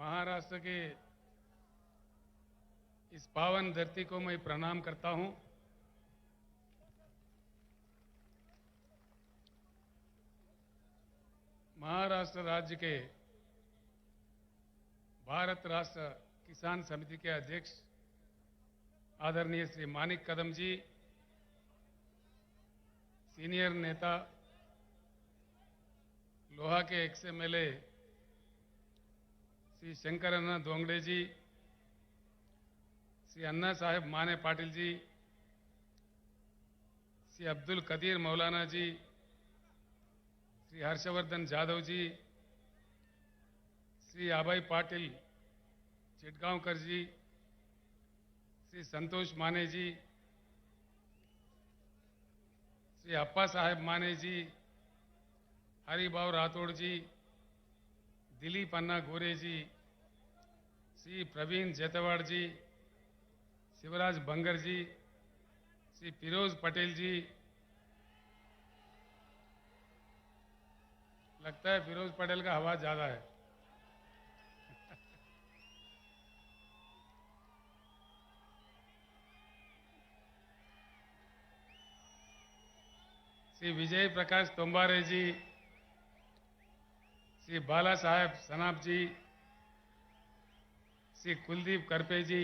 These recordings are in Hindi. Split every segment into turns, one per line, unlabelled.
महाराष्ट्र के इस पावन धरती को मैं प्रणाम करता हूं। महाराष्ट्र राज्य के भारत राष्ट्र किसान समिति के अध्यक्ष आदरणीय श्री मानिक कदम जी, सीनियर नेता लोहा के एक्स-एमएलए श्री शंकर अन्ना दोंगड़े जी, श्री अन्ना साहेब माने पाटिल जी, श्री अब्दुल कदीर मौलाना जी, श्री हर्षवर्धन जाधव जी, श्री अभय पाटिल चिटगांवकर जी, श्री संतोष माने जी, श्री अप्पा साहेब माने जी, हरिभाव राठौड़ जी, दिलीप अन्ना गोरे जी, श्री प्रवीण जेतवाड़ जी, शिवराज बंगर जी, श्री फिरोज पटेल जी, लगता है फिरोज पटेल का हवा ज्यादा है। श्री विजय प्रकाश तोम्बारे जी, श्री बाला साहेब सनाप जी, श्री कुलदीप करपे जी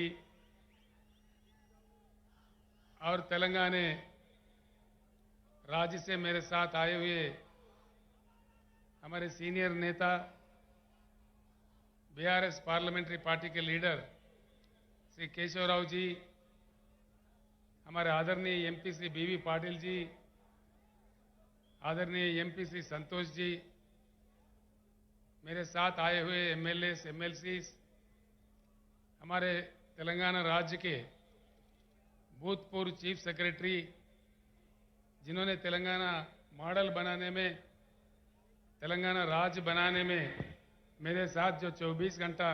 और तेलंगाना राज्य से मेरे साथ आए हुए हमारे सीनियर नेता बीआरएस पार्लियामेंट्री पार्टी के लीडर श्री केशवराव जी, हमारे आदरणीय एमपी श्री बीवी पाटिल जी, आदरणीय एमपी श्री संतोष जी, मेरे साथ आए हुए एमएलए एमएलसी, हमारे तेलंगाना राज्य के भूतपूर्व चीफ सेक्रेटरी जिन्होंने तेलंगाना मॉडल बनाने में, तेलंगाना राज्य बनाने में मेरे साथ जो 24 घंटा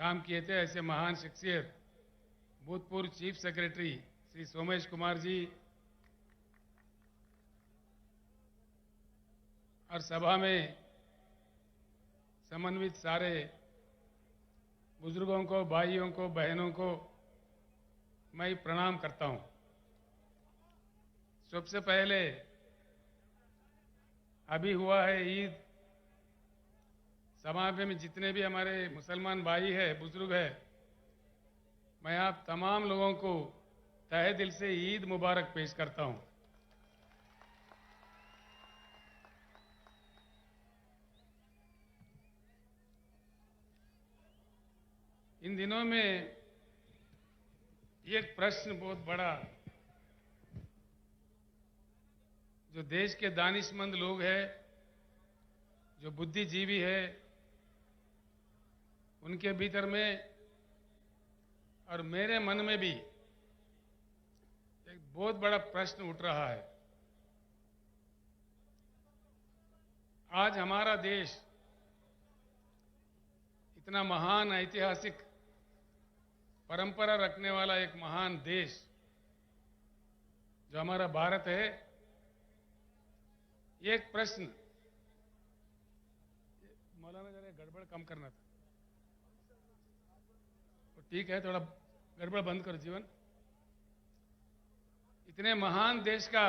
काम किए थे, ऐसे महान शख्सियत भूतपूर्व चीफ सेक्रेटरी श्री सोमेश कुमार जी और सभा में समन्वित सारे बुजुर्गों को, भाइयों को, बहनों को मैं प्रणाम करता हूं। सबसे पहले अभी हुआ है ईद, समाज में जितने भी हमारे मुसलमान भाई हैं, बुजुर्ग हैं, मैं आप तमाम लोगों को तहे दिल से ईद मुबारक पेश करता हूं। इन दिनों में एक प्रश्न बहुत बड़ा जो देश के दानिशमंद लोग हैं, जो बुद्धिजीवी है, उनके भीतर में और मेरे मन में भी एक बहुत बड़ा प्रश्न उठ रहा है। आज हमारा देश इतना महान ऐतिहासिक परंपरा रखने वाला एक महान देश जो हमारा भारत है, एक प्रश्न, मौलाना जरा गड़बड़ कम करना था, तो ठीक है, थोड़ा गड़बड़ बंद करो जीवन। इतने महान देश का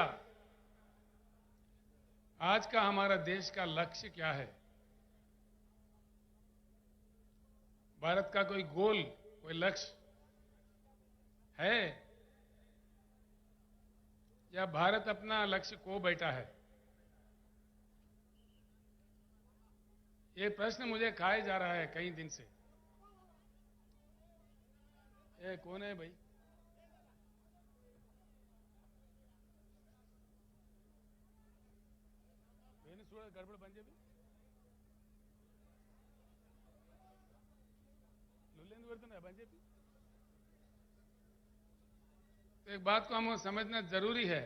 आज का हमारा देश का लक्ष्य क्या है? भारत का कोई गोल, कोई लक्ष्य है या भारत अपना लक्ष्य खो बैठा है? ये प्रश्न मुझे खाए जा रहा है कई दिन से। ये कौन है भाई? गड़बड़ बन जाए तो एक बात को हमें समझना जरूरी है।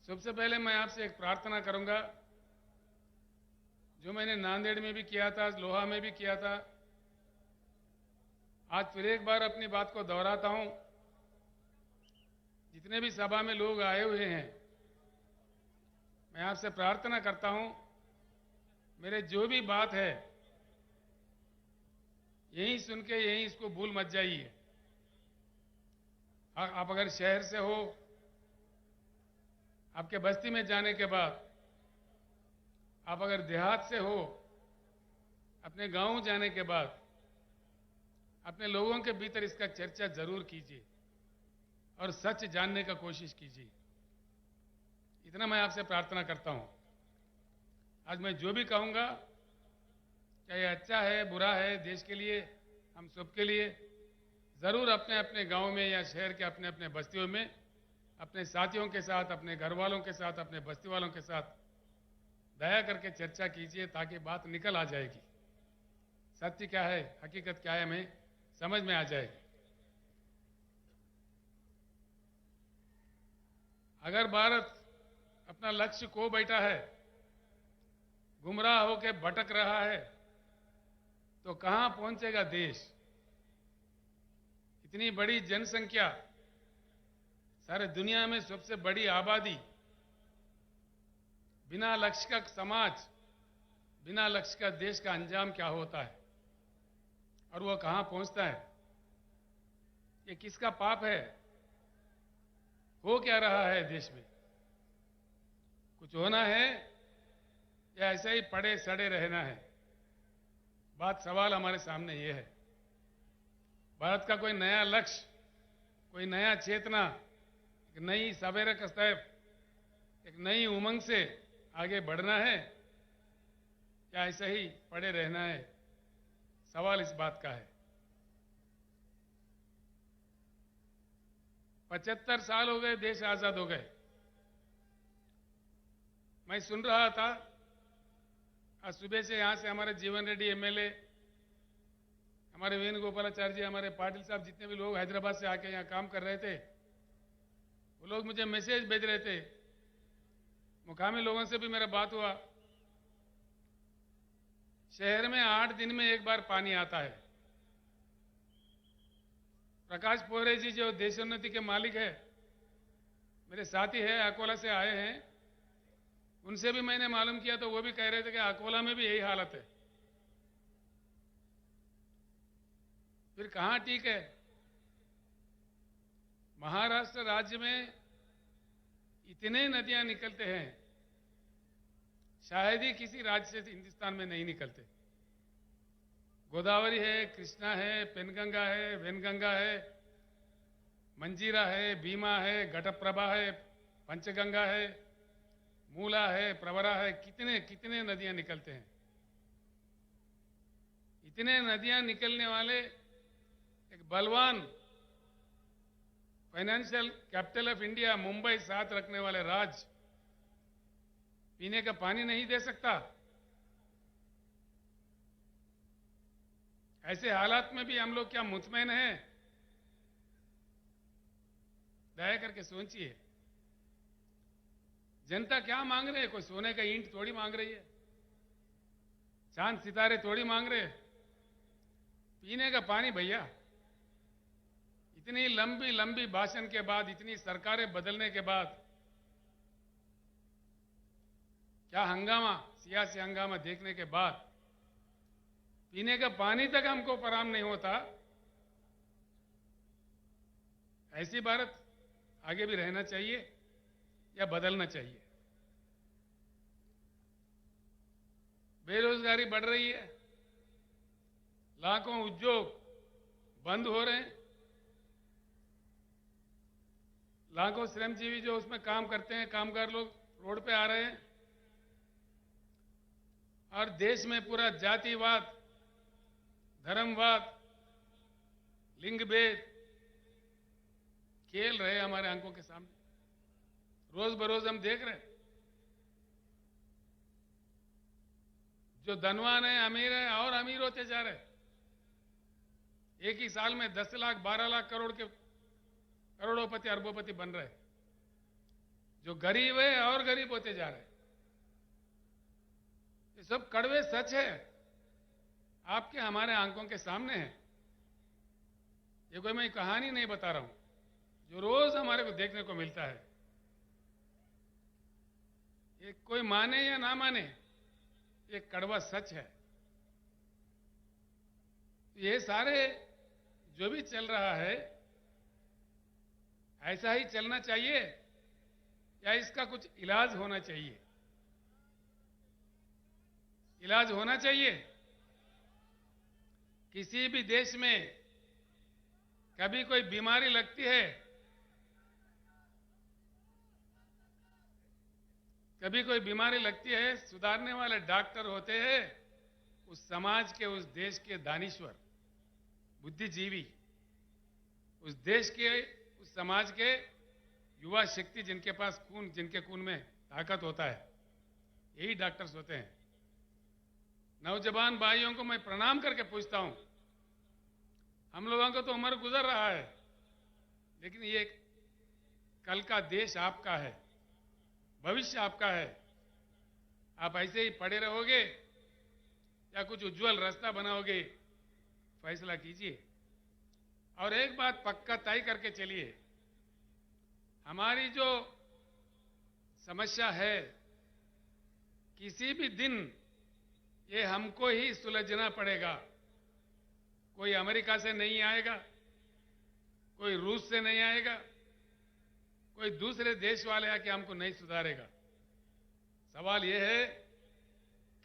सबसे पहले मैं आपसे एक प्रार्थना करूंगा, जो मैंने नांदेड़ में भी किया था, लोहा में भी किया था, आज फिर एक बार अपनी बात को दोहराता हूं। जितने भी सभा में लोग आए हुए हैं, मैं आपसे प्रार्थना करता हूं, मेरे जो भी बात है यहीं सुन के यहीं इसको भूल मत जाइए। आप अगर शहर से हो, आपके बस्ती में जाने के बाद, आप अगर देहात से हो, अपने गांव जाने के बाद अपने लोगों के भीतर इसका चर्चा जरूर कीजिए और सच जानने का कोशिश कीजिए। इतना मैं आपसे प्रार्थना करता हूं। आज मैं जो भी कहूंगा, क्या ये अच्छा है बुरा है, देश के लिए, हम सबके लिए, जरूर अपने अपने गांव में या शहर के अपने अपने बस्तियों में अपने साथियों के साथ, अपने घर वालों के साथ, अपने बस्ती वालों के साथ दया करके चर्चा कीजिए, ताकि बात निकल आ जाएगी। सत्य क्या है, हकीकत क्या है, हमें समझ में आ जाएगी। अगर भारत अपना लक्ष्य खो बैठा है, गुमराह होकर भटक रहा है, तो कहां पहुंचेगा देश? इतनी बड़ी जनसंख्या, सारे दुनिया में सबसे बड़ी आबादी, बिना लक्ष्य का समाज, बिना लक्ष्य का देश का अंजाम क्या होता है और वो कहां पहुंचता है? ये किसका पाप है? हो क्या रहा है देश में? कुछ होना है या ऐसे ही पड़े सड़े रहना है? बात, सवाल हमारे सामने ये है। भारत का कोई नया लक्ष्य, कोई नया चेतना, एक नई सवेरे कस्तैफ, एक नई उमंग से आगे बढ़ना है या ऐसे ही पड़े रहना है? सवाल इस बात का है। 75 साल हो गए देश आजाद हो गए। मैं सुन रहा था आज सुबह से, यहां से हमारे जीवन रेड्डी एमएलए, हमारे वेणुगोपालाचार्य जी, हमारे पाटिल साहब, जितने भी लोग हैदराबाद से आके यहां काम कर रहे थे, वो लोग मुझे मैसेज भेज रहे थे। मुकामी लोगों से भी मेरा बात हुआ। शहर में 8 दिन में एक बार पानी आता है। प्रकाश पोहरे जी जो देशोन्नति के मालिक है, मेरे साथी है, अकोला से आए हैं, उनसे भी मैंने मालूम किया तो वो भी कह रहे थे कि अकोला में भी यही हालत है। फिर कहां ठीक है? महाराष्ट्र राज्य में इतने नदियां निकलते हैं, शायद ही किसी राज्य से हिंदुस्तान में नहीं निकलते। गोदावरी है, कृष्णा है, पेनगंगा है, वेनगंगा है, मंजीरा है, भीमा है, घटप्रभा है, पंचगंगा है, मूला है, प्रवरा है, कितने कितने नदियां निकलते हैं। इतने नदियां निकलने वाले एक बलवान financial capital of India, Mumbai साथ रखने वाले राज्य पीने का पानी नहीं दे सकता। ऐसे हालात में भी हम लोग क्या मुतमैन हैं? दया करके सोचिए, जनता क्या मांग रही है? कोई सोने का ईंट थोड़ी मांग रही है, चांद सितारे थोड़ी मांग रहे। पीने का पानी भैया। इतनी लंबी लंबी भाषण के बाद, इतनी सरकारें बदलने के बाद, क्या हंगामा, सियासी हंगामा देखने के बाद पीने का पानी तक हमको फराहम नहीं होता। ऐसी भारत आगे भी रहना चाहिए या बदलना चाहिए? बेरोजगारी बढ़ रही है, लाखों उद्योग बंद हो रहे हैं, लाखों श्रमजीवी जो उसमें काम करते हैं, कामगार लोग रोड पे आ रहे हैं, और देश में पूरा जातिवाद, धर्मवाद, लिंग भेद खेल रहे हैं हमारे आंखों के सामने। रोज बरोज हम देख रहे हैं। जो धनवान है, अमीर है, और अमीर होते जा रहे हैं। एक ही साल में 10 लाख 12 लाख करोड़ के करोड़ोपति अरबोपति बन रहे हैं। जो गरीब है और गरीब होते जा रहे हैं। ये सब कड़वे सच है, आपके हमारे आंखों के सामने है। ये कोई मैं कहानी नहीं बता रहा हूं, जो रोज हमारे को देखने को मिलता है। ये कोई माने या ना माने, ये कड़वा सच है। ये सारे जो भी चल रहा है ऐसा ही चलना चाहिए या इसका कुछ इलाज होना चाहिए? इलाज होना चाहिए। किसी भी देश में कभी कोई बीमारी लगती है, कभी कोई बीमारी लगती है, सुधारने वाले डॉक्टर होते हैं उस समाज के, उस देश के दानिश्वर, बुद्धिजीवी, उस देश के, उस समाज के युवा शक्ति, जिनके पास खून, जिनके खून में ताकत होता है, यही डॉक्टर्स होते हैं। नौजवान भाइयों को मैं प्रणाम करके पूछता हूं, हम लोगों को तो उम्र गुजर रहा है, लेकिन ये कल का देश आपका है, भविष्य आपका है। आप ऐसे ही पड़े रहोगे या कुछ उज्जवल रास्ता बनाओगे, फैसला कीजिए। और एक बात पक्का तय करके चलिए, हमारी जो समस्या है किसी भी दिन ये हमको ही सुलझना पड़ेगा। कोई अमेरिका से नहीं आएगा, कोई रूस से नहीं आएगा, कोई दूसरे देश वाले आके हमको नहीं सुधारेगा। सवाल यह है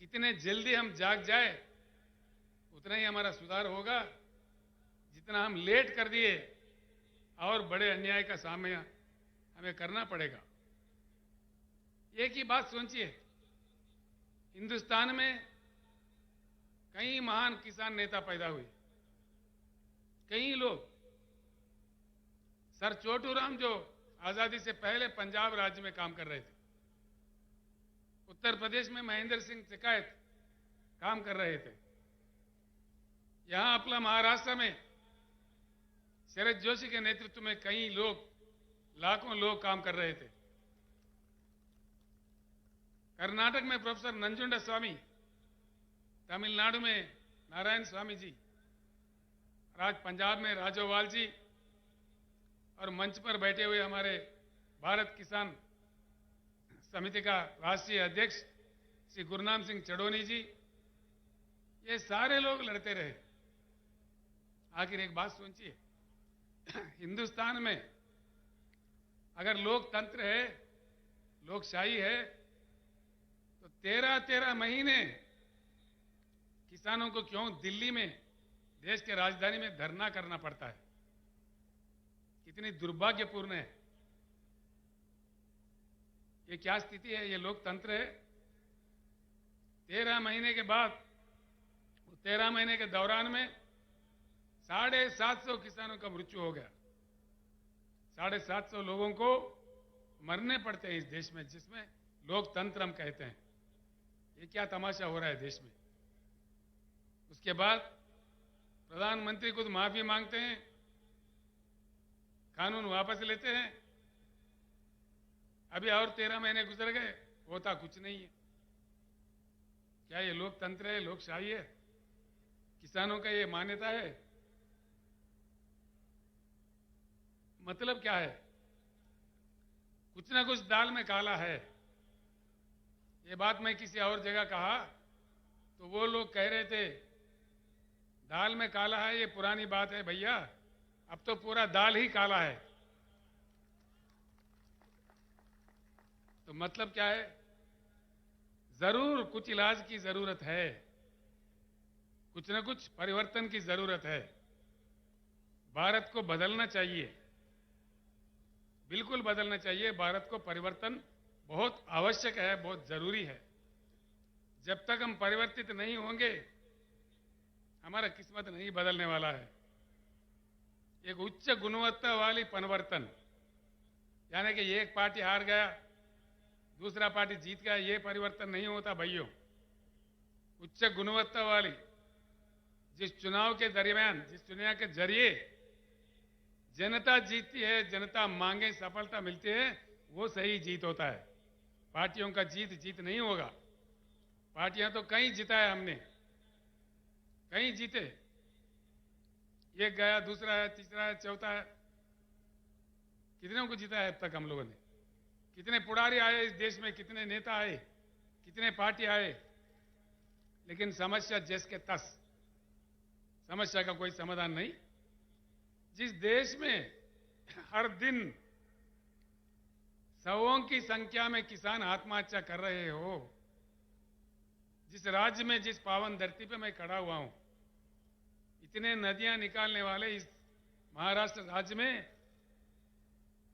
कितने जल्दी हम जाग जाए उतना ही हमारा सुधार होगा। जितना हम लेट कर दिए और बड़े अन्याय का सामना हमें करना पड़ेगा। एक ही बात सोचिए, हिंदुस्तान में कई महान किसान नेता पैदा हुए, कई लोग। सर छोटूराम जो आजादी से पहले पंजाब राज्य में काम कर रहे थे, उत्तर प्रदेश में महेंद्र सिंह टिकैत काम कर रहे थे, यहां अपना महाराष्ट्र में शरद जोशी के नेतृत्व में कई लोग, लाखों लोग काम कर रहे थे। कर्नाटक में प्रोफेसर नंजुंडा स्वामी, तमिलनाडु में नारायण स्वामी जी, आज पंजाब में राजोवाल जी, और मंच पर बैठे हुए हमारे भारत किसान समिति का राष्ट्रीय अध्यक्ष श्री गुरनाम सिंह चडोनी जी, ये सारे लोग लड़ते रहे। आखिर एक बात सोचिए, हिंदुस्तान में अगर लोकतंत्र है, लोकशाही है, तो 13-13 महीने किसानों को क्यों दिल्ली में, देश के राजधानी में धरना करना पड़ता है? कितनी दुर्भाग्यपूर्ण है। ये क्या स्थिति है? ये लोकतंत्र है? 13 महीने के बाद, 13 महीने के दौरान में 750 किसानों का मृत्यु हो गया। 750 लोगों को मरने पड़ते हैं इस देश में, जिसमें लोकतंत्र हम कहते हैं। ये क्या तमाशा हो रहा है देश में? उसके बाद प्रधानमंत्री खुद माफी मांगते हैं, कानून वापस लेते हैं। अभी और 13 महीने गुजर गए, होता कुछ नहीं है। क्या ये लोकतंत्र है, लोकशाही है? किसानों का ये मान्यता है? मतलब क्या है? कुछ ना कुछ दाल में काला है। ये बात मैं किसी और जगह कहा तो वो लोग कह रहे थे दाल में काला है, ये पुरानी बात है भैया, अब तो पूरा दाल ही काला है। तो मतलब क्या है? जरूर कुछ इलाज की जरूरत है, कुछ न कुछ परिवर्तन की जरूरत है। भारत को बदलना चाहिए, बिल्कुल बदलना चाहिए। भारत को परिवर्तन बहुत आवश्यक है, बहुत जरूरी है। जब तक हम परिवर्तित नहीं होंगे हमारा किस्मत नहीं बदलने वाला है। एक उच्च गुणवत्ता वाली परिवर्तन, यानी कि एक पार्टी हार गया, दूसरा पार्टी जीत गया, ये परिवर्तन नहीं होता भाइयों। उच्च गुणवत्ता वाली, जिस चुनाव के दरमियान, जिस चुनाव के जरिए जनता जीतती है, जनता मांगे सफलता मिलती है, वो सही जीत होता है। पार्टियों का जीत नहीं होगा। पार्टियां तो कहीं जीता है हमने, कहीं जीते, एक गया, दूसरा है, तीसरा है, चौथा है, कितनों को जीता है अब तक हम लोगों ने? कितने पुड़ारी आए इस देश में, कितने नेता आए, कितने पार्टी आए, लेकिन समस्या जस के तस, समस्या का कोई समाधान नहीं। जिस देश में हर दिन सौों की संख्या में किसान आत्महत्या कर रहे हो, जिस राज्य में, जिस पावन धरती पे मैं खड़ा हुआ हूं, इतने नदियां निकालने वाले इस महाराष्ट्र राज्य में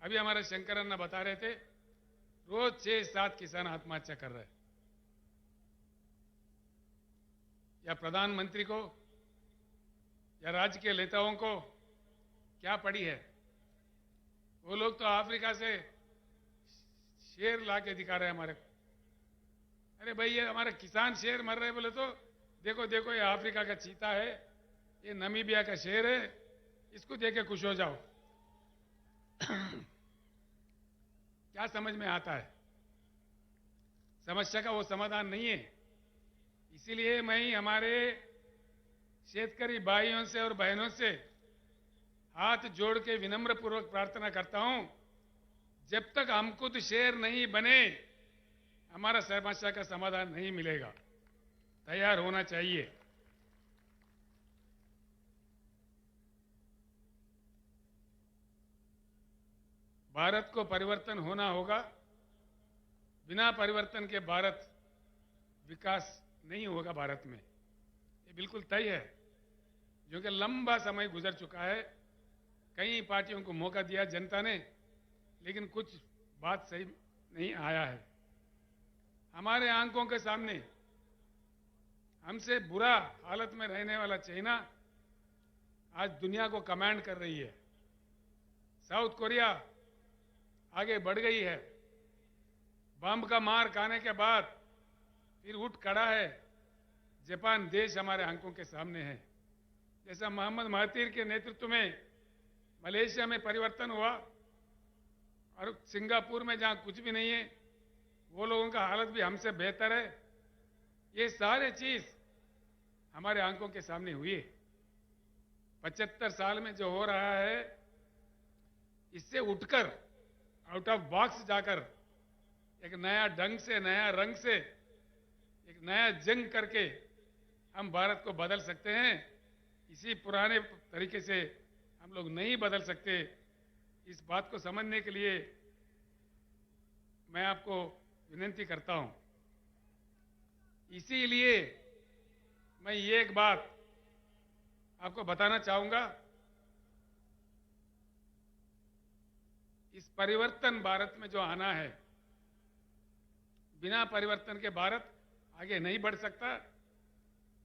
अभी हमारे शंकर अन्ना बता रहे थे, रोज 6-7 किसान आत्महत्या कर रहे हैं। या प्रधानमंत्री को या राज्य के नेताओं को क्या पड़ी है? वो लोग तो अफ्रीका से शेर ला के दिखा रहे हैं हमारे को। अरे भाई, ये हमारे किसान शेर मर रहे बोले तो देखो देखो, ये अफ्रीका का चीता है, ये नमीबिया का शेर है, इसको देख के खुश हो जाओ। क्या समझ में आता है? समस्या का वो समाधान नहीं है। इसीलिए मैं हमारे शेतकरी भाइयों से और बहनों से हाथ जोड़ के विनम्र पूर्वक प्रार्थना करता हूं, जब तक हम खुद शेर नहीं बने हमारा समस्या का समाधान नहीं मिलेगा। तैयार होना चाहिए। भारत को परिवर्तन होना होगा। बिना परिवर्तन के भारत विकास नहीं होगा भारत में, ये बिल्कुल तय है। क्योंकि लंबा समय गुजर चुका है, कई पार्टियों को मौका दिया जनता ने, लेकिन कुछ बात सही नहीं आया है। हमारे आंखों के सामने हमसे बुरा हालत में रहने वाला चाइना आज दुनिया को कमांड कर रही है। साउथ कोरिया आगे बढ़ गई है। बम का मार खाने के बाद फिर उठ खड़ा है। जापान देश हमारे आंखों के सामने है। जैसा मोहम्मद महातीर के नेतृत्व में मलेशिया में परिवर्तन हुआ और सिंगापुर में जहां कुछ भी नहीं है, वो लोगों का हालत भी हमसे बेहतर है। ये सारे चीज हमारे आंखों के सामने हुई है। 75 साल में जो हो रहा है, इससे उठकर आउट ऑफ बॉक्स जाकर एक नया ढंग से, नया रंग से, एक नया जंग करके हम भारत को बदल सकते हैं। इसी पुराने तरीके से हम लोग नहीं बदल सकते। इस बात को समझने के लिए मैं आपको विनती करता हूं। इसीलिए मैं ये एक बात आपको बताना चाहूंगा, इस परिवर्तन भारत में जो आना है, बिना परिवर्तन के भारत आगे नहीं बढ़ सकता।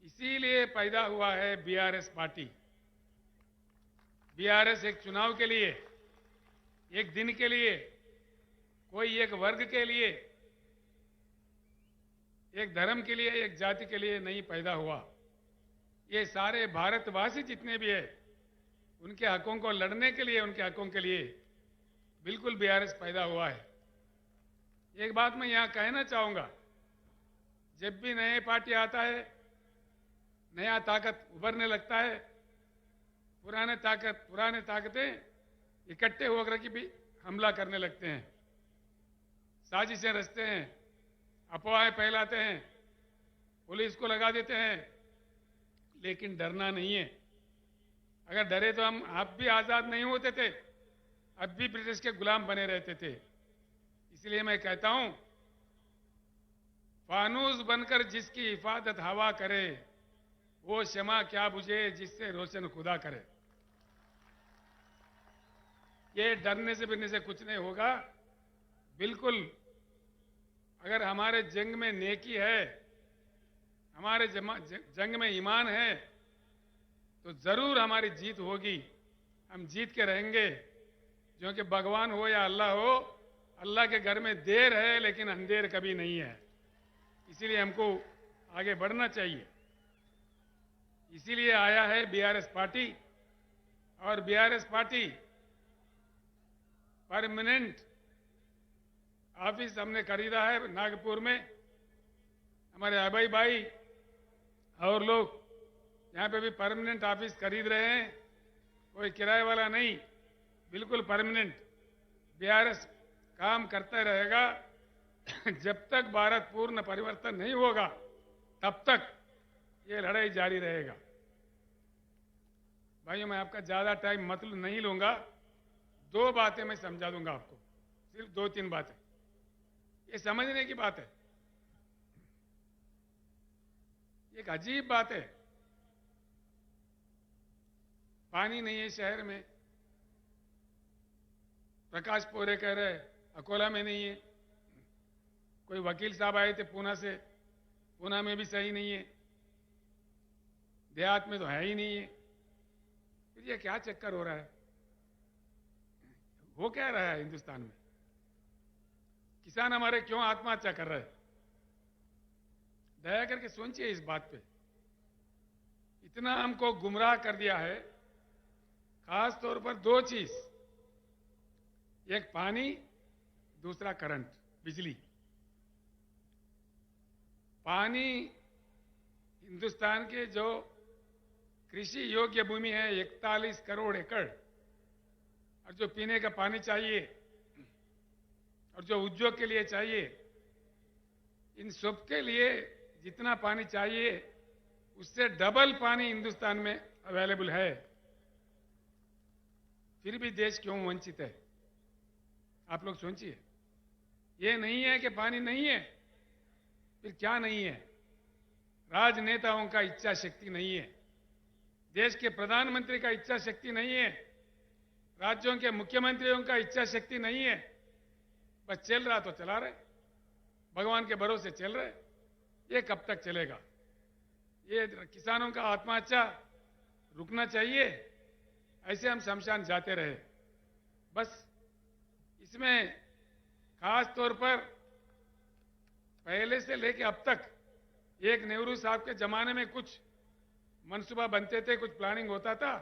इसीलिए पैदा हुआ है बीआरएस पार्टी। बीआरएस एक चुनाव के लिए, एक दिन के लिए, कोई एक वर्ग के लिए, एक धर्म के लिए, एक जाति के लिए नहीं पैदा हुआ। ये सारे भारतवासी जितने भी है, उनके हकों को लड़ने के लिए, उनके हकों के लिए बिल्कुल बीआरएस पैदा हुआ है। एक बात मैं यहां कहना चाहूंगा, जब भी नए पार्टी आता है, नया ताकत उभरने लगता है, पुराने ताकतें इकट्ठे होकर के भी हमला करने लगते हैं, साजिशें रचते हैं, अफवाहें फैलाते हैं, पुलिस को लगा देते हैं। लेकिन डरना नहीं है। अगर डरे तो हम आप भी आजाद नहीं होते थे, अब भी ब्रिटिश के गुलाम बने रहते थे। इसलिए मैं कहता हूं, फानूस बनकर जिसकी हिफाजत हवा करे, वो शमा क्या बुझे जिससे रोशन खुदा करे। ये डरने से बिरने से कुछ नहीं होगा। बिल्कुल, अगर हमारे जंग में नेकी है, हमारे जंग में ईमान है, तो जरूर हमारी जीत होगी। हम जीत के रहेंगे। क्योंकि भगवान हो या अल्लाह हो, अल्लाह के घर में देर है लेकिन अंधेर कभी नहीं है। इसीलिए हमको आगे बढ़ना चाहिए। इसीलिए आया है बीआरएस पार्टी। और बीआरएस पार्टी परमानेंट ऑफिस हमने खरीदा है नागपुर में। हमारे अभय भाई और लोग यहाँ पे भी परमानेंट ऑफिस खरीद रहे हैं। कोई किराए वाला नहीं, बिल्कुल परमानेंट। बीआरएस काम करता रहेगा। जब तक भारत पूर्ण परिवर्तन नहीं होगा, तब तक ये लड़ाई जारी रहेगा। भाइयों, मैं आपका ज़्यादा टाइम मतलब नहीं लूँगा। 2 बातें मैं समझा दूंगा आपको, सिर्फ 2-3 बातें। ये समझने की बात है। एक अजीब बात है, पानी नहीं है शहर में। प्रकाश पोरे कह रहे अकोला में नहीं है। कोई वकील साहब आए थे पूना से, पूना में भी सही नहीं है, देहात में तो है ही नहीं है। फिर ये क्या चक्कर हो रहा है? हो क्या रहा है हिंदुस्तान में? किसान हमारे क्यों आत्महत्या कर रहे हैं? दया करके सोचिए इस बात पे। इतना हमको गुमराह कर दिया है, खास तौर पर 2 चीज, एक पानी, दूसरा करंट, बिजली। पानी, हिंदुस्तान के जो कृषि योग्य भूमि है 41 करोड़ एकड़, और जो पीने का पानी चाहिए और जो उद्योग के लिए चाहिए, इन सब के लिए जितना पानी चाहिए उससे डबल पानी हिंदुस्तान में अवेलेबल है। फिर भी देश क्यों वंचित है? आप लोग सोचिए। ये नहीं है कि पानी नहीं है, फिर क्या नहीं है? राजनेताओं का इच्छा शक्ति नहीं है, देश के प्रधानमंत्री का इच्छा शक्ति नहीं है, राज्यों के मुख्यमंत्रियों का इच्छा शक्ति नहीं है। बस चल रहा तो चला रहे, भगवान के भरोसे चल रहे। ये कब तक चलेगा? ये किसानों का आत्महत्या रुकना चाहिए। ऐसे हम शमशान जाते रहे। बस इसमें खास तौर पर पहले से लेके अब तक, एक नेहरू साहब के जमाने में कुछ मनसूबा बनते थे, कुछ प्लानिंग होता था।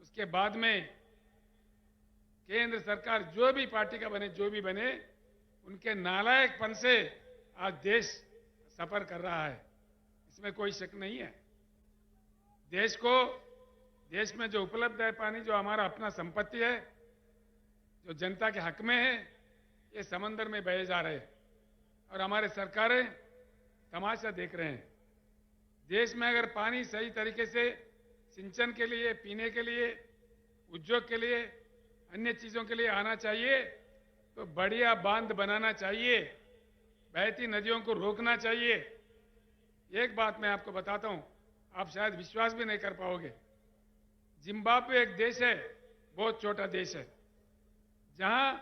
उसके बाद में केंद्र सरकार जो भी पार्टी का बने, जो भी बने, उनके नालायकपन से आज देश सफर कर रहा है, इसमें कोई शक नहीं है। देश में जो उपलब्ध है पानी, जो हमारा अपना संपत्ति है, जो जनता के हक में है, ये समंदर में बहे जा रहे हैं और हमारे सरकारें तमाशा देख रहे हैं। देश में अगर पानी सही तरीके से सिंचन के लिए, पीने के लिए, उद्योग के लिए, अन्य चीजों के लिए आना चाहिए तो बढ़िया बांध बनाना चाहिए, बहती नदियों को रोकना चाहिए। एक बात मैं आपको बताता हूं, आप शायद विश्वास भी नहीं कर पाओगे। जिम्बाब्वे एक देश है, बहुत छोटा देश है, जहां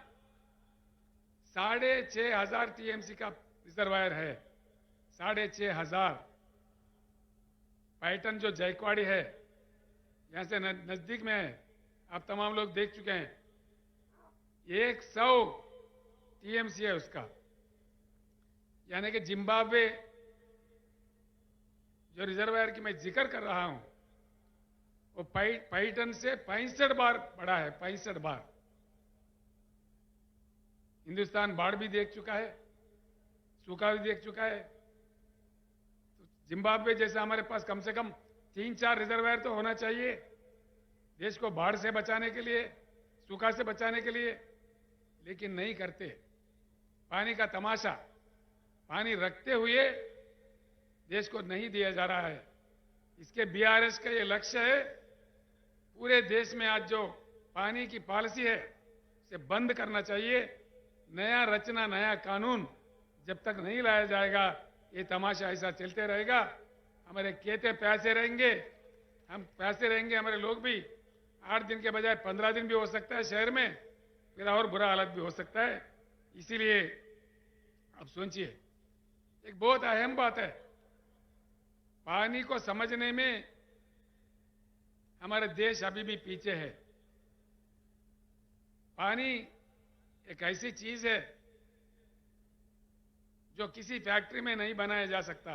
6,500 टीएमसी का रिजर्वायर है। 6,500। पैटर्न जो जायकवाड़ी है, यहां से नजदीक में है, आप तमाम लोग देख चुके हैं। 100 टीएमसी है उसका। यानी कि जिम्बाब्वे जो रिजर्वायर की मैं जिक्र कर रहा हूं, वो पैटर्न से 65 बार बड़ा है, 65 बार। हिंदुस्तान बाढ़ भी देख चुका है, सूखा भी देख चुका है। तो जिम्बाब्वे जैसा हमारे पास कम से कम 3-4 रिजर्वायर तो होना चाहिए, देश को बाढ़ से बचाने के लिए, सूखा से बचाने के लिए। लेकिन नहीं करते। पानी का तमाशा, पानी रखते हुए देश को नहीं दिया जा रहा है। इसके बीआरएस का ये लक्ष्य है, पूरे देश में आज जो पानी की पॉलिसी है उसे बंद करना चाहिए। नया रचना, नया कानून जब तक नहीं लाया जाएगा, ये तमाशा ऐसा चलते रहेगा। हमारे खेते प्यासे रहेंगे, हम प्यासे रहेंगे, हमारे लोग भी 8 दिन के बजाय 15 दिन भी हो सकता है शहर में, फिर और बुरा हालत भी हो सकता है। इसीलिए अब सोचिए, एक बहुत अहम बात है, पानी को समझने में हमारे देश अभी भी पीछे है। पानी एक ऐसी चीज है जो किसी फैक्ट्री में नहीं बनाया जा सकता।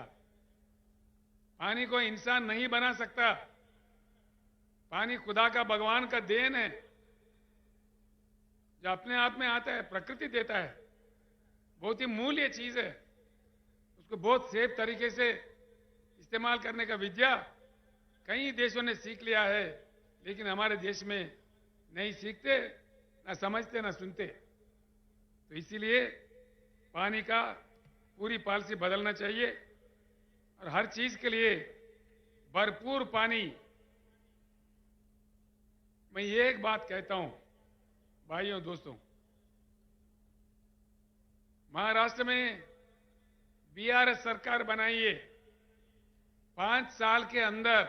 पानी को इंसान नहीं बना सकता। पानी खुदा का, भगवान का देन है, जो अपने आप में आता है, प्रकृति देता है। बहुत ही मूल्य चीज है, उसको बहुत सेफ तरीके से इस्तेमाल करने का विद्या कई देशों ने सीख लिया है, लेकिन हमारे देश में नहीं सीखते, ना समझते, ना सुनते। तो इसीलिए पानी का पूरी पॉलिसी बदलना चाहिए और हर चीज के लिए भरपूर पानी मैं ये एक बात कहता हूं भाइयों दोस्तों, महाराष्ट्र में बीआरएस सरकार बनाई है, 5 साल के अंदर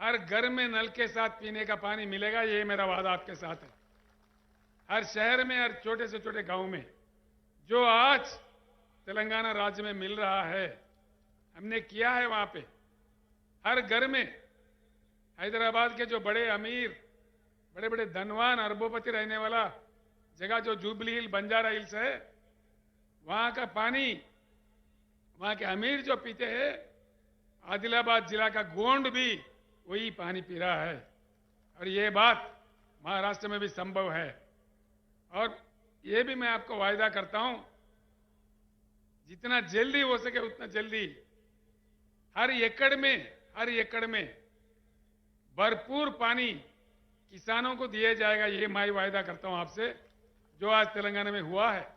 हर घर में नल के साथ पीने का पानी मिलेगा, ये मेरा वादा आपके साथ है। हर शहर में, हर छोटे से छोटे गांव में जो आज तेलंगाना राज्य में मिल रहा है, हमने किया है वहां पे। हर घर में हैदराबाद के जो बड़े अमीर, बड़े बड़े धनवान, अरबोपति रहने वाला जगह जो जुबली हिल, बंजारा हिल्स है, वहां का पानी वहां के अमीर जो पीते हैं, आदिलाबाद जिला का गोंड भी वही पानी पी रहा है। और ये बात महाराष्ट्र में भी संभव है। और ये भी मैं आपको वायदा करता हूं, जितना जल्दी हो सके उतना जल्दी हर एकड़ में भरपूर पानी किसानों को दिया जाएगा। ये मैं वायदा करता हूं आपसे, जो आज तेलंगाना में हुआ है।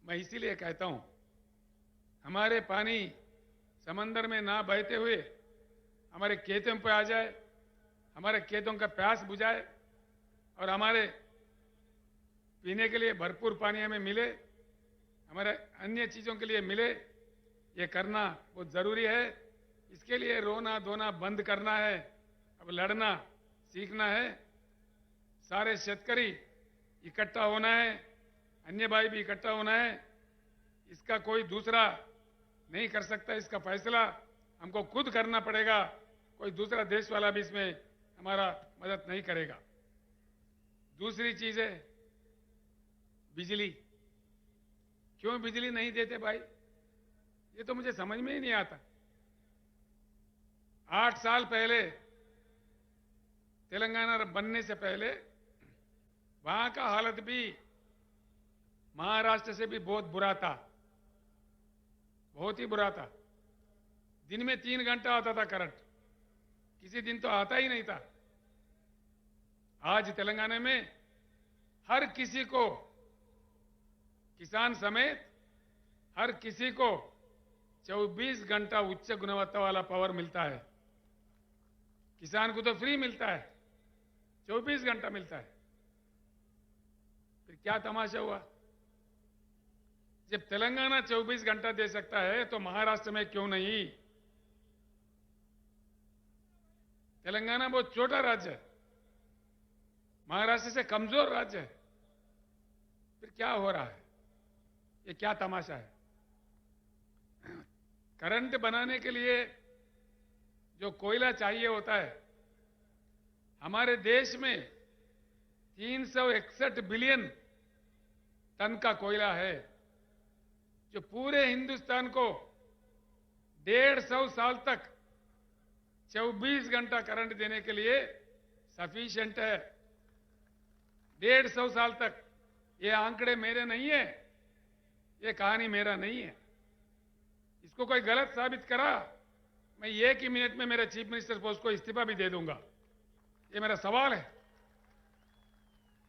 मैं इसीलिए कहता हूं, हमारे पानी समंदर में ना बहते हुए हमारे खेतों पे आ जाए, हमारे खेतों का प्यास बुझाए और हमारे पीने के लिए भरपूर पानी हमें मिले, हमारे अन्य चीजों के लिए मिले, ये करना बहुत जरूरी है। इसके लिए रोना धोना बंद करना है, अब लड़ना सीखना है। सारे शेतकरी इकट्ठा होना है, अन्य भाई भी इकट्ठा होना है। इसका कोई दूसरा नहीं कर सकता, इसका फैसला हमको खुद करना पड़ेगा। कोई दूसरा देश वाला भी इसमें हमारा मदद नहीं करेगा। दूसरी चीज है बिजली। क्यों बिजली नहीं देते भाई, ये तो मुझे समझ में ही नहीं आता। 8 साल पहले तेलंगाना बनने से पहले वहां का हालत भी महाराष्ट्र से भी बहुत बुरा था, बहुत ही बुरा था। दिन में 3 घंटा आता था करंट, किसी दिन तो आता ही नहीं था। आज तेलंगाना में हर किसी को, किसान समेत हर किसी को 24 घंटा उच्च गुणवत्ता वाला पावर मिलता है। किसान को तो फ्री मिलता है, 24 घंटा मिलता है। फिर क्या तमाशा हुआ? जब तेलंगाना 24 घंटा दे सकता है तो महाराष्ट्र में क्यों नहीं? तेलंगाना बहुत छोटा राज्य है, महाराष्ट्र से कमजोर राज्य है। फिर क्या हो रहा है? ये क्या तमाशा है? करंट बनाने के लिए जो कोयला चाहिए होता है, हमारे देश में 361 बिलियन टन का कोयला है, जो पूरे हिंदुस्तान को 150 साल तक 24 घंटा करंट देने के लिए सफिशिएंट है। 150 साल तक। ये आंकड़े मेरे नहीं है, ये कहानी मेरा नहीं है। इसको कोई गलत साबित करा, मैं 1 ही मिनट में मेरे चीफ मिनिस्टर पोस्ट को इस्तीफा भी दे दूंगा। ये मेरा सवाल है।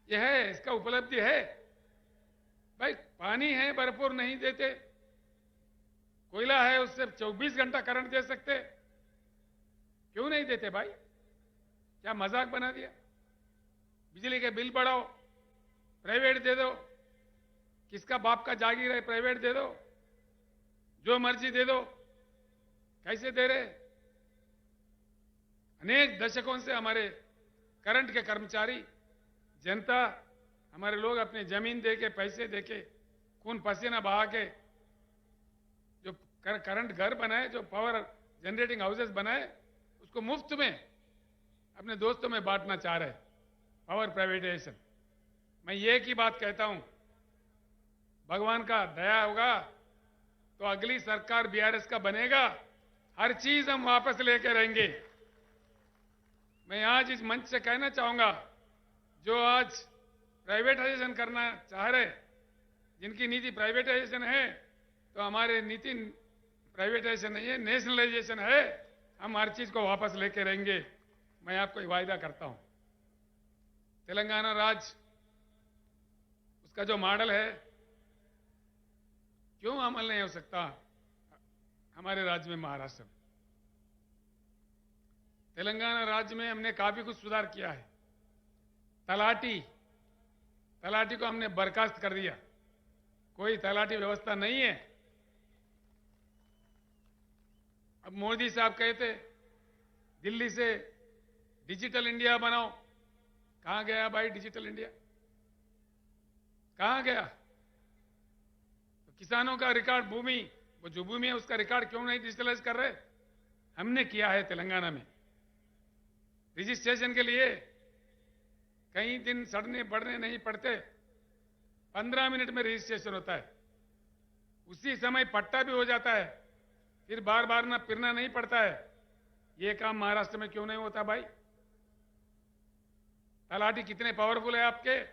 यह है, इसका उपलब्धि है। भाई पानी है भरपूर, नहीं देते। कोयला है, उससे 24 घंटा करंट दे सकते, क्यों नहीं देते भाई? क्या मजाक बना दिया? बिजली के बिल बढ़ाओ, प्राइवेट दे दो, किसका बाप का जागीर है, प्राइवेट दे दो, जो मर्जी दे दो। कैसे दे रहे? अनेक दशकों से हमारे करंट के कर्मचारी, जनता, हमारे लोग अपनी जमीन देके, पैसे देके, खून पसीना बहा के जो करंट घर बनाए, जो पावर जनरेटिंग हाउसेस बनाए, उसको मुफ्त में अपने दोस्तों में बांटना चाह रहे। Power privatisation. मैं ये की बात कहता हूं, भगवान का दया होगा तो अगली सरकार बीआरएस का बनेगा, हर चीज हम वापस लेके रहेंगे। मैं आज इस मंच से कहना चाहूंगा, जो आज प्राइवेटाइजेशन करना चाह रहे, जिनकी नीति प्राइवेटाइजेशन है, तो हमारे नीति प्राइवेटाइजेशन नहीं है, नेशनलाइजेशन है। हम हर चीज को वापस लेके रहेंगे, मैं आपको वायदा करता हूं। तेलंगाना राज्य, उसका जो मॉडल है, क्यों अमल नहीं हो सकता हमारे राज्य में, महाराष्ट्र में? तेलंगाना राज्य में हमने काफी कुछ सुधार किया है। तलाटी को हमने बर्खास्त कर दिया, कोई तलाटी व्यवस्था नहीं है। अब मोदी साहब कहते दिल्ली से डिजिटल इंडिया बनाओ, कहां गया भाई डिजिटल इंडिया? कहां गया? तो किसानों का रिकॉर्ड भूमि, वो जो भूमि है उसका रिकॉर्ड क्यों नहीं डिजिटलाइज कर रहे? हमने किया है तेलंगाना में। रजिस्ट्रेशन के लिए कई दिन सड़ने बढ़ने नहीं पड़ते, 15 मिनट में रजिस्ट्रेशन होता है, उसी समय पट्टा भी हो जाता है, फिर बार बार ना फिरना नहीं पड़ता है। ये काम महाराष्ट्र में क्यों नहीं होता भाई? तलाटी कितने पावरफुल है आपके,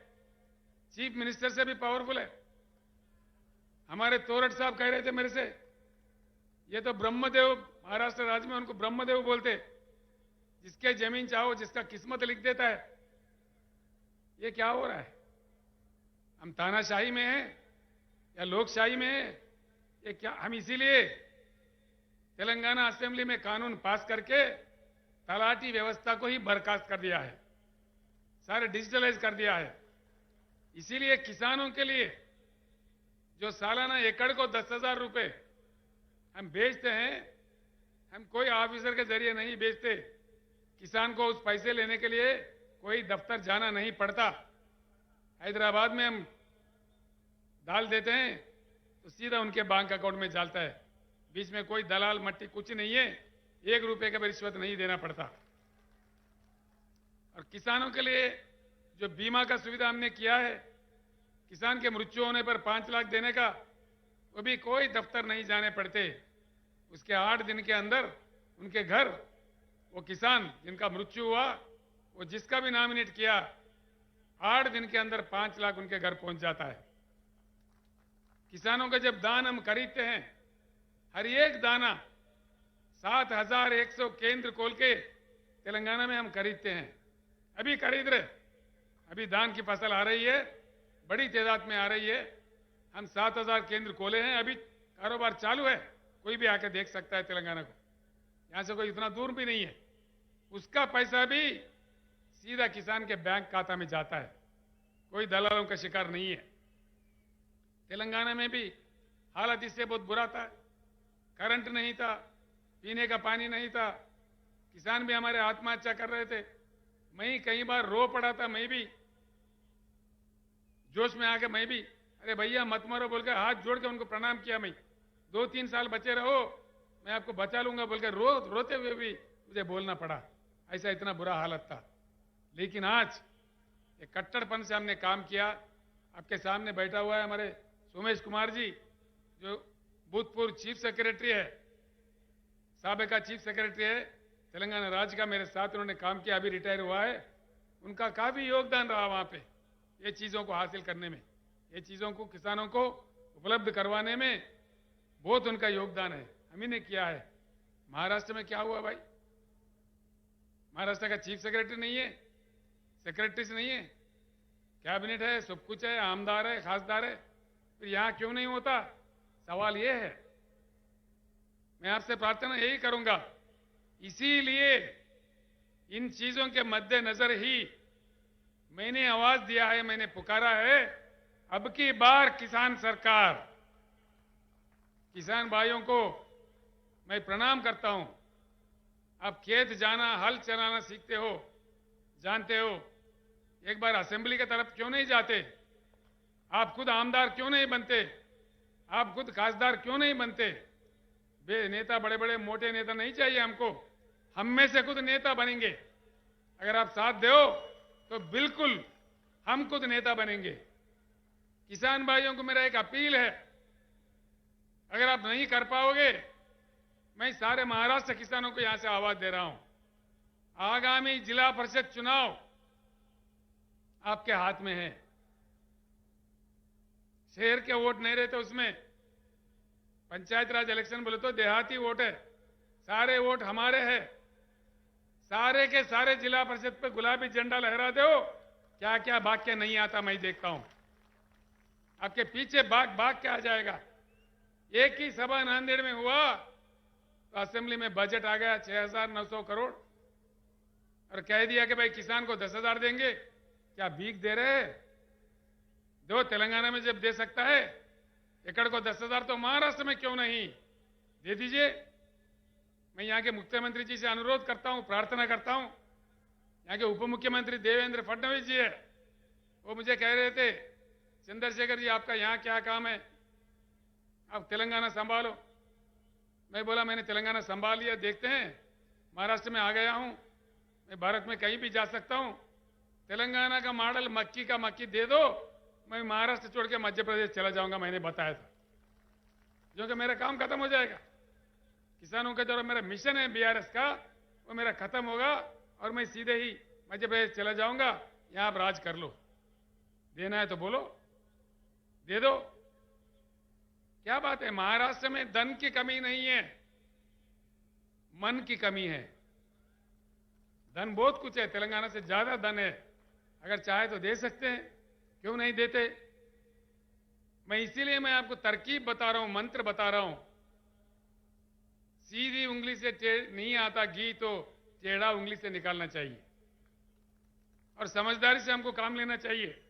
चीफ मिनिस्टर से भी पावरफुल है। हमारे तोरट साहब कह रहे थे मेरे से, ये तो ब्रह्मदेव, महाराष्ट्र राज्य में उनको ब्रह्मदेव बोलते, जिसके जमीन चाहो जिसका किस्मत लिख देता है। ये क्या हो रहा है? हम तानाशाही में हैं या लोकशाही में हैं? ये क्या? हम इसीलिए तेलंगाना असेंबली में कानून पास करके तलाटी व्यवस्था को ही बर्खास्त कर दिया है, सारे डिजिटलाइज कर दिया है। इसीलिए किसानों के लिए जो सालाना एकड़ को 10,000 रुपए हम बेचते हैं, हम कोई ऑफिसर के जरिए नहीं बेचते। किसान को उस पैसे लेने के लिए कोई दफ्तर जाना नहीं पड़ता। हैदराबाद में हम डाल देते हैं तो सीधा उनके बैंक अकाउंट में डालता है, बीच में कोई दलाल मट्टी कुछ नहीं है, 1 रुपए का भी रिश्वत नहीं देना पड़ता। और किसानों के लिए जो बीमा का सुविधा हमने किया है, किसान के मृत्यु होने पर 5 लाख देने का, वो भी कोई दफ्तर नहीं जाने पड़ते। उसके 8 दिन के अंदर उनके घर, वो किसान जिनका मृत्यु हुआ, वो जिसका भी नॉमिनेट किया, 8 दिन के अंदर 5 लाख उनके घर पहुंच जाता है। किसानों का जब दान हम खरीदते हैं, हर एक दाना 7,100 केंद्र खोल के तेलंगाना में हम खरीदते हैं। अभी खरीद रहे, अभी धान की फसल आ रही है, बड़ी तादाद में आ रही है। हम 7,000 केंद्र खोले हैं, अभी कारोबार चालू है, कोई भी आके देख सकता है तेलंगाना को, यहां से कोई इतना दूर भी नहीं है। उसका पैसा भी सीधा किसान के बैंक खाता में जाता है, कोई दलालों का शिकार नहीं है। तेलंगाना में भी हालत इससे बहुत बुरा था, करंट नहीं था, पीने का पानी नहीं था, किसान भी हमारे आत्महत्या कर रहे थे। मैं कई बार रो पड़ा था, मैं भी जोश में आके मैं भी, अरे भैया मत मरो बोल के हाथ जोड़ के उनको प्रणाम किया। मैं 2-3 साल बचे रहो, मैं आपको बचा लूंगा बोल के रोते हुए भी मुझे बोलना पड़ा, ऐसा इतना बुरा हालत था। लेकिन आज ये कट्टरपन से हमने काम किया। आपके सामने बैठा हुआ है हमारे सोमेश कुमार जी, जो भूतपूर्व चीफ सेक्रेटरी है, साबिका चीफ सेक्रेटरी है तेलंगाना राज्य का, मेरे साथ उन्होंने काम किया, अभी रिटायर हुआ है। उनका काफी योगदान रहा वहां पे, ये चीजों को हासिल करने में, ये चीजों को किसानों को उपलब्ध करवाने में बहुत उनका योगदान है, हम ही ने किया है। महाराष्ट्र में क्या हुआ भाई? महाराष्ट्र का चीफ सेक्रेटरी नहीं है, सेक्रेटरीज नहीं है, कैबिनेट है, सब कुछ है, आमदार है, खासदार है, फिर यहां क्यों नहीं होता? सवाल यह है। मैं आपसे प्रार्थना यही करूंगा, इसीलिए इन चीजों के मद्देनजर ही मैंने आवाज दिया है, मैंने पुकारा है, अब की बार किसान सरकार। किसान भाइयों को मैं प्रणाम करता हूं। आप खेत जाना, हल चलाना सीखते हो, जानते हो, एक बार असेंबली की तरफ क्यों नहीं जाते? आप खुद आमदार क्यों नहीं बनते? आप खुद खासदार क्यों नहीं बनते? नेता, बड़े बड़े मोटे नेता नहीं चाहिए हमको, हम में से खुद नेता बनेंगे। अगर आप साथ दो तो बिल्कुल हम खुद नेता बनेंगे। किसान भाइयों को मेरा एक अपील है, अगर आप नहीं कर पाओगे, मैं सारे महाराष्ट्र किसानों को यहां से आवाज दे रहा हूं, आगामी जिला परिषद चुनाव आपके हाथ में है। शहर के वोट नहीं रहते उसमें, पंचायत राज इलेक्शन बोले तो देहाती वोट है, सारे वोट हमारे हैं। सारे के सारे जिला परिषद पे गुलाबी झंडा लहरा दो, क्या क्या भाग के नहीं आता मैं देखता हूं। आपके पीछे भाग भाग के आ जाएगा। एक ही सभा नांदेड़ में हुआ तो असेंबली में बजट आ गया 6,900 करोड़ और कह दिया कि भाई किसान को 10,000 देंगे। क्या भीख दे रहे हैं? दो, तेलंगाना में जब दे सकता है एकड़ को 10,000 तो महाराष्ट्र में क्यों नहीं दे दीजिए। मैं यहाँ के मुख्यमंत्री जी से अनुरोध करता हूं, प्रार्थना करता हूं। यहाँ के उप मुख्यमंत्री देवेंद्र फडणवीस जी है, वो मुझे कह रहे थे चंद्रशेखर जी आपका यहाँ क्या काम है, आप तेलंगाना संभालो। मैं बोला मैंने तेलंगाना संभाल लिया, देखते हैं। महाराष्ट्र में आ गया हूं, मैं भारत में कहीं भी जा सकता हूं। तेलंगाना का मॉडल मक्की का मक्की दे दो, मैं महाराष्ट्र छोड़ के मध्य प्रदेश चला जाऊंगा, मैंने बताया था। क्योंकि मेरा काम खत्म हो जाएगा। किसानों का जो मेरा मिशन है बीआरएस का, वो मेरा खत्म होगा और मैं सीधे ही मध्य प्रदेश चला जाऊंगा। यहां आप राज कर लो, देना है तो बोलो, दे दो। क्या बात है, महाराष्ट्र में धन की कमी नहीं है, मन की कमी है। धन बहुत कुछ है, तेलंगाना से ज्यादा धन है। अगर चाहे तो दे सकते हैं, क्यों नहीं देते। इसीलिए मैं आपको तरकीब बता रहा हूं, मंत्र बता रहा हूं। सीधी उंगली से नहीं आता घी तो टेढ़ा उंगली से निकालना चाहिए और समझदारी से हमको काम लेना चाहिए।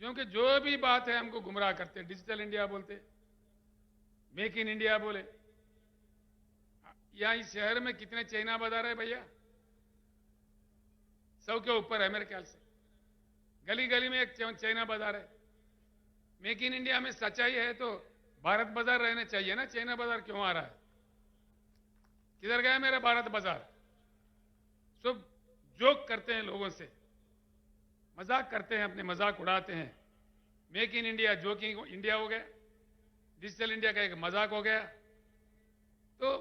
क्योंकि जो भी बात है हमको गुमराह करते, डिजिटल इंडिया बोलते, मेक इन इंडिया बोले। यहां इस शहर में कितने चाइना बाजार है भैया? 100 के ऊपर है मेरे ख्याल से। गली गली में एक चाइना बाजार है। मेक इन इंडिया में सच्चाई है तो भारत बाजार रहने चाहिए ना, चाइना बाजार क्यों आ रहा है? किधर गया मेरा भारत बाजार? सब जोक करते हैं लोगों से, मजाक करते हैं, अपने मजाक उड़ाते हैं। Make in India joking India हो गया, डिजिटल इंडिया का एक मजाक हो गया। तो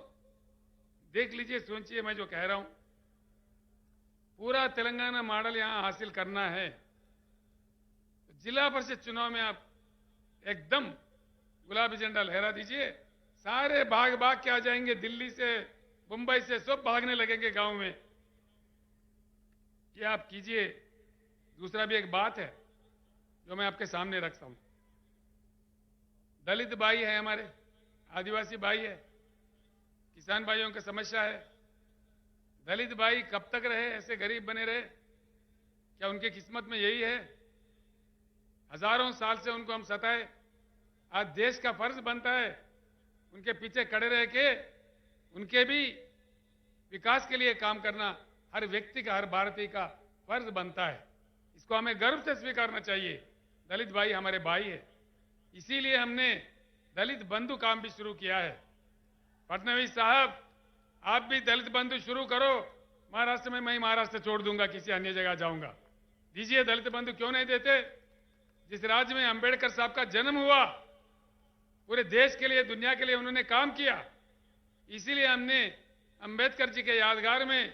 देख लीजिए, सोचिए मैं जो कह रहा हूं। पूरा तेलंगाना मॉडल यहां हासिल करना है। जिला परिषद चुनाव में आप एकदम गुलाबी झंडा लहरा दीजिए, सारे भाग भाग के आ जाएंगे, दिल्ली से मुंबई से सब भागने लगेंगे गांव में। ये आप कीजिए। दूसरा भी एक बात है जो मैं आपके सामने रखता हूं। दलित भाई है हमारे, आदिवासी भाई है, किसान भाइयों की समस्या है। दलित भाई कब तक रहे ऐसे गरीब बने रहे? क्या उनकी किस्मत में यही है? हजारों साल से उनको हम सताए। आज देश का फर्ज बनता है उनके पीछे खड़े रह के उनके भी विकास के लिए काम करना। हर व्यक्ति का, हर भारतीय का फर्ज बनता है। इसको हमें गर्व से स्वीकारना चाहिए। दलित भाई हमारे भाई है, इसीलिए हमने दलित बंधु काम भी शुरू किया है। फडणवीस साहब, आप भी दलित बंधु शुरू करो। महाराष्ट्र में मैं महाराष्ट्र छोड़ दूंगा, किसी अन्य जगह जाऊंगा। दीजिए दलित बंधु, क्यों नहीं देते? जिस राज्य में अंबेडकर साहब का जन्म हुआ, पूरे देश के लिए, दुनिया के लिए उन्होंने काम किया। इसीलिए हमने अंबेडकर जी के यादगार में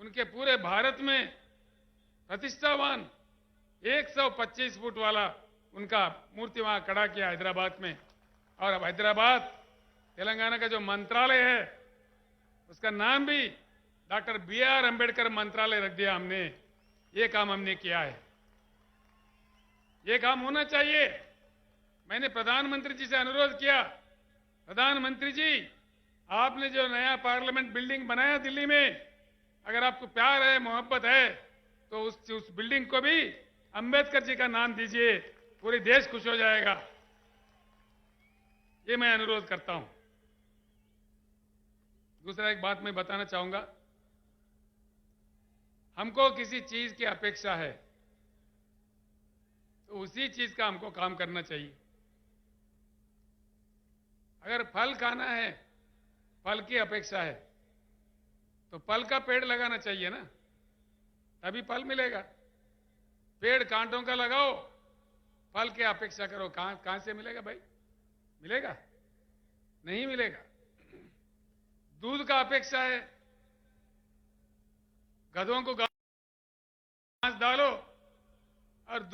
उनके पूरे भारत में प्रतिष्ठावान 125 फुट वाला उनका मूर्ति वहां खड़ा किया हैदराबाद में। और अब हैदराबाद, तेलंगाना का जो मंत्रालय है उसका नाम भी डॉक्टर BR अंबेडकर मंत्रालय रख दिया हमने। ये काम हमने किया है, ये काम होना चाहिए। मैंने प्रधानमंत्री जी से अनुरोध किया, प्रधानमंत्री जी आपने जो नया पार्लियामेंट बिल्डिंग बनाया दिल्ली में, अगर आपको प्यार है, मोहब्बत है तो उस बिल्डिंग को भी अंबेडकर जी का नाम दीजिए, पूरे देश खुश हो जाएगा। ये मैं अनुरोध करता हूं। दूसरा एक बात मैं बताना चाहूंगा, हमको किसी चीज की अपेक्षा है तो उसी चीज का हमको काम करना चाहिए। अगर फल खाना है, फल की अपेक्षा है तो फल का पेड़ लगाना चाहिए ना, तभी फल मिलेगा। पेड़ कांटों का लगाओ, फल की अपेक्षा करो, कहां से मिलेगा भाई? मिलेगा? नहीं मिलेगा। दूध का अपेक्षा है, गधों को घास डालो और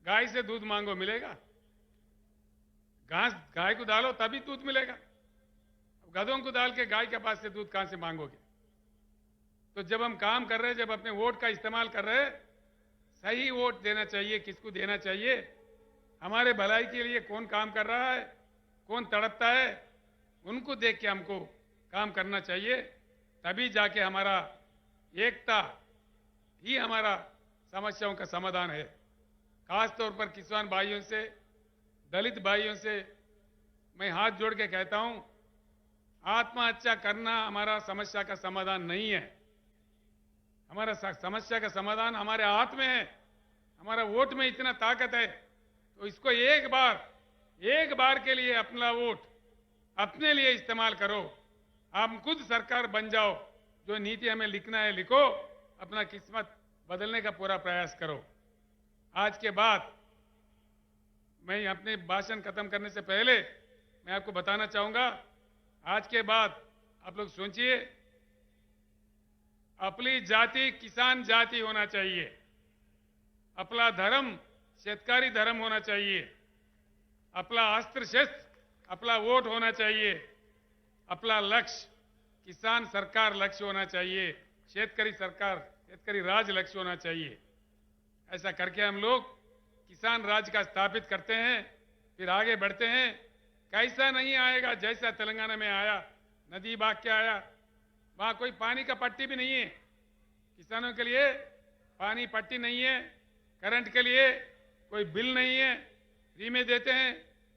गाय से दूध मांगो, मिलेगा? घास गाय को डालो तभी दूध मिलेगा। गधों को डाल के गाय के पास से दूध कहां से मांगोगे? तो जब हम काम कर रहे हैं, जब अपने वोट का इस्तेमाल कर रहे हैं, सही वोट देना चाहिए। किसको देना चाहिए? हमारे भलाई के लिए कौन काम कर रहा है, कौन तड़पता है, उनको देख के हमको काम करना चाहिए। तभी जाके हमारा एकता ही हमारा समस्याओं का समाधान है। खास तौर पर किसान भाइयों से, दलित भाइयों से मैं हाथ जोड़ के कहता हूं, आत्महत्या करना हमारा समस्या का समाधान नहीं है। हमारा समस्या का समाधान हमारे हाथ में है। हमारा वोट में इतना ताकत है, तो इसको एक बार के लिए अपना वोट अपने लिए इस्तेमाल करो। हम खुद सरकार बन जाओ। जो नीति हमें लिखना है लिखो, अपना किस्मत बदलने का पूरा प्रयास करो। आज के बाद मैं अपने भाषण खत्म करने से पहले मैं आपको बताना चाहूंगा, आज के बाद आप लोग सोचिए, अपनी जाति किसान जाति होना चाहिए, अपना धर्म शेतकारी धर्म होना चाहिए, अपना अस्त्र शस्त्र अपना वोट होना चाहिए, अपना लक्ष्य किसान सरकार लक्ष्य होना चाहिए, शेतकारी सरकार शेतकारी राज लक्ष्य होना चाहिए। ऐसा करके हम लोग किसान राज का स्थापित करते हैं, फिर आगे बढ़ते हैं। कैसा नहीं आएगा जैसा तेलंगाना में आया, नदी बाग के आया, वहां कोई पानी का पट्टी भी नहीं है। किसानों के लिए पानी पट्टी नहीं है, करंट के लिए कोई बिल नहीं है, फ्री में देते हैं,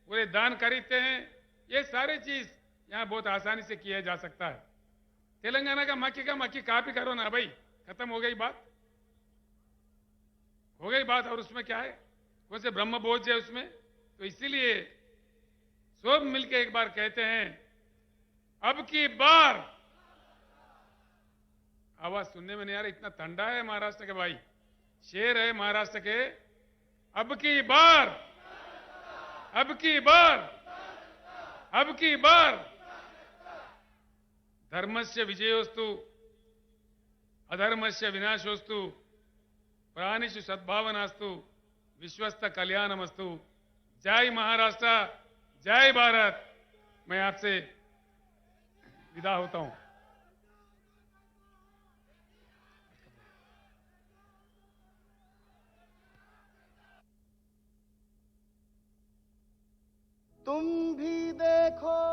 पूरे दान खरीदते हैं। ये सारी चीज यहां बहुत आसानी से किया जा सकता है। तेलंगाना का मक्की कॉपी करो ना भाई, खत्म हो गई बात, हो गई बात। और उसमें क्या है, कौन से ब्रह्म बोझ है उसमें? तो इसीलिए सब मिलके एक बार कहते हैं, अब की बार। आवाज सुनने में नहीं आ रहा, इतना ठंडा है महाराष्ट्र के भाई, शेर है महाराष्ट्र के। अब की बार, अब की बार, अब की बार। धर्मस्य विजयोस्तु अधर्मस्य विनाशोस्तु, प्राणिषु सद्भावनास्तु, विश्वस्त कल्याणमस्तु। जय महाराष्ट्र, जय भारत। मैं आपसे विदा होता हूं।
तुम भी देखो